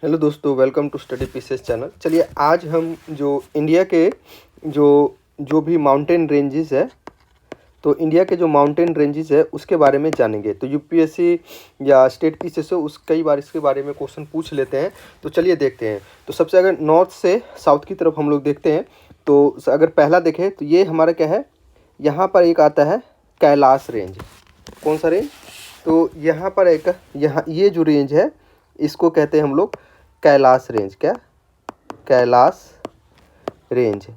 Hello दोस्तों, welcome to study pieces channel. चलिए आज हम जो इंडिया के जो जो भी माउंटेन रेंजेस है, तो इंडिया के जो माउंटेन रेंजेस है उसके बारे में जानेंगे। तो यूपीएससी या स्टेट पीसेस से उस कई बार इसके बारे में क्वेश्चन पूछ लेते हैं। तो चलिए देखते हैं। तो सबसे अगर नॉर्थ से साउथ की तरफ हम लोग देखते हैं, तो अगर पहला देखें तो ये हमारा क्या है, यहाँ पर एक आता है कैलाश रेंज। कौन सा रेंज? तो यहाँ पर एक, यहाँ ये जो रेंज है इसको कहते हैं हम लोग कैलाश रेंज। क्या? कैलाश रेंज,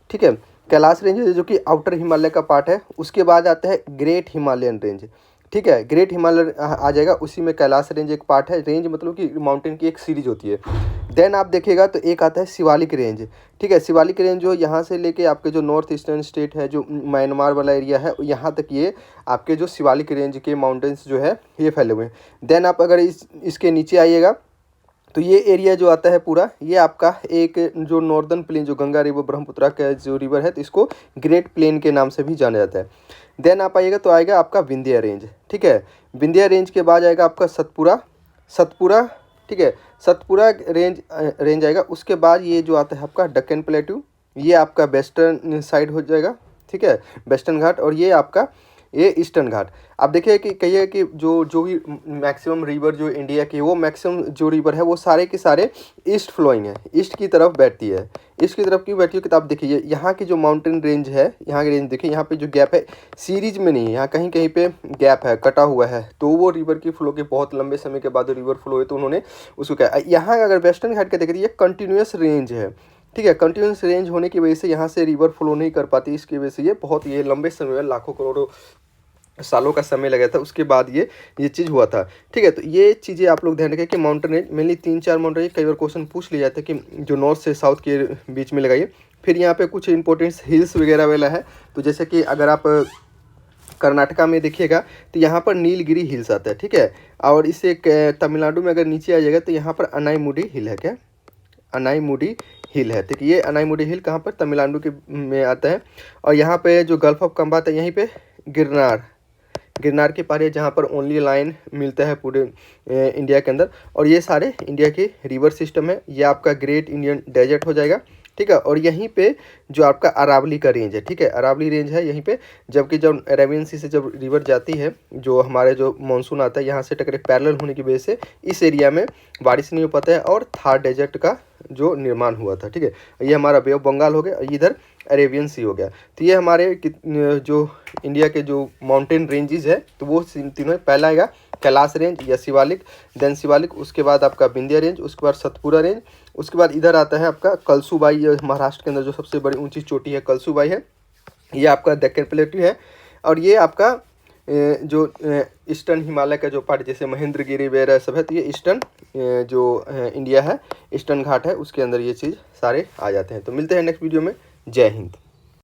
ठीक है। कैलाश रेंज है जो कि आउटर हिमालय का पार्ट है। उसके बाद आता है ग्रेट हिमालयन रेंज, ठीक है। ग्रेट हिमालय आ जाएगा, उसी में कैलाश रेंज एक पार्ट है। रेंज मतलब कि माउंटेन की एक सीरीज होती है। देन आप देखिएगा तो एक आता है शिवालिक रेंज, ठीक है। शिवालिक रेंज जो यहाँ से लेके आपके जो नॉर्थ ईस्टर्न स्टेट है, जो म्यांमार वाला एरिया है, यहाँ तक ये आपके जो शिवालिक रेंज के माउंटेन्स जो है ये फैले हुए हैं। देन आप अगर इसके नीचे आइएगा तो ये एरिया जो आता है पूरा, ये आपका एक जो नॉर्दर्न प्लेन, जो गंगा रिवर ब्रह्मपुत्रा का जो रिवर है, तो इसको ग्रेट प्लेन के नाम से भी जाना जाता है। देन आप आइएगा तो आएगा आपका विंध्य रेंज, ठीक है। विंध्य रेंज के बाद आएगा आपका सतपुरा, ठीक है। सतपुरा रेंज आएगा। उसके बाद ये जो आता है आपका डक्कन प्लेट्यू, ये आपका वेस्टर्न साइड हो जाएगा, ठीक है, वेस्टर्न घाट। और ये आपका ये ईस्टर्न घाट। आप देखिए कि कहिए कि जो भी मैक्सिमम रिवर जो इंडिया की, वो मैक्सिमम जो रिवर है वो सारे के सारे ईस्ट फ्लोइंग है, ईस्ट की तरफ बैठती है। ईस्ट की तरफ क्यों बैठती है? कि आप देखिए यहाँ की जो माउंटेन रेंज है, यहाँ की रेंज देखिए, यहाँ पे जो गैप है सीरीज में नहीं है, यहाँ कहीं कहीं पे गैप है, कटा हुआ है। तो वो रिवर की फ्लो के बहुत लंबे समय के बाद रिवर फ्लो है, तो उन्होंने उसको क्या, यहाँ अगर वेस्टर्न घाट का देखिए ये कंटिन्यूस रेंज है, ठीक है। कंटिन्यूस रेंज होने की वजह से यहाँ से रिवर फ्लो नहीं कर पाती, इसकी वजह से ये बहुत ये लंबे समय में लाखों करोड़ों सालों का समय लगा था, उसके बाद ये चीज़ हुआ था, ठीक है। तो ये चीज़ें आप लोग ध्यान रखें कि mountain range mainly 3-4 mountain range, कई बार क्वेश्चन पूछ लिया जाता है कि जो नॉर्थ से साउथ के बीच में लगाइए। फिर यहाँ पे कुछ इंपॉर्टेंट हिल्स वगैरह वाला है। तो जैसे कि अगर आप कर्नाटका में देखिएगा तो यहाँ पर नीलगिरी हिल्स आता है, ठीक है। और इससे तमिलनाडु में अगर नीचे आ जाएगा तो यहाँ पर अनाईमुडी हिल है। क्या? अनाईमुडी हिल है, ठीक है। ये अनाईमुडी हिल कहाँ पर? तमिलनाडु के में आता है। और यहाँ पे जो गल्फ ऑफ खंबात है, यहीं पे गिरनार के पार है, जहाँ पर ओनली लाइन मिलता है पूरे इंडिया के अंदर। और ये सारे इंडिया के रिवर सिस्टम है। ये आपका ग्रेट इंडियन डेजर्ट हो जाएगा, ठीक है। और यहीं पे जो आपका अरावली का रेंज है, ठीक है, अरावली रेंज है यहीं पे। जबकि जब अरेबियन सी से जब रिवर जाती है, जो हमारे जो मानसून आता है, यहाँ से टकरे पैरेलल होने की वजह से इस एरिया में बारिश नहीं हो पाता है और थार डेजर्ट का जो निर्माण हुआ था, ठीक है। ये हमारा बे ऑफ बंगाल हो गया, इधर अरेबियन सी हो गया। तो ये हमारे जो इंडिया के जो माउंटेन रेंजेस है, तो वो तीनों, पहला आएगा कैलाश रेंज या शिवालिक, देन शिवालिक, उसके बाद आपका विंध्य रेंज, उसके बाद सतपुरा रेंज, उसके बाद इधर आता है आपका कलसूबाई, ये महाराष्ट्र के अंदर जो सबसे बड़ी ऊंची चोटी है कलसूबाई है। ये आपका डेक्कन प्लेट्यू है। और ये आपका जो ईस्टर्न हिमालय का जो पार्ट, जैसे महेंद्रगिरी वगैरह सब है, तो ये ईस्टर्न जो इंडिया है, ईस्टर्न घाट है, उसके अंदर ये चीज़ सारे आ जाते हैं। तो मिलते हैं नेक्स्ट वीडियो में। जय हिंद।